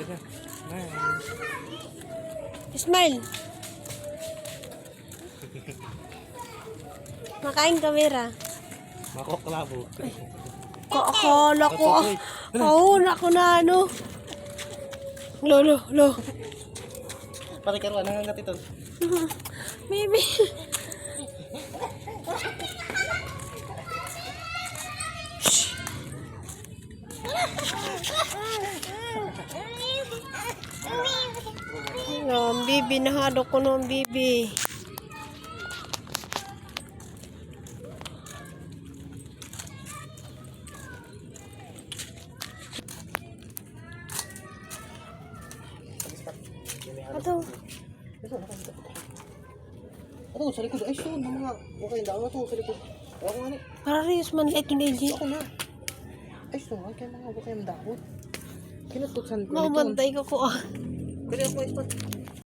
Ganda. Smile. Makain kamera. Makoklabo. Akala ko. Naku na ano. Lo. Pare karuan, nangangat ito. Baby. Ang bibi, nahado ko ng bibi. Ato, sa likod. Ay, so, mga okay, daan na to sa likod. Ako nga ni. Para rin man like in LG. Ako na. Ay, so, okay, mga okay, ang dahon. Kinatutsan ko. Maubantay ko ko ah. Kaya ako,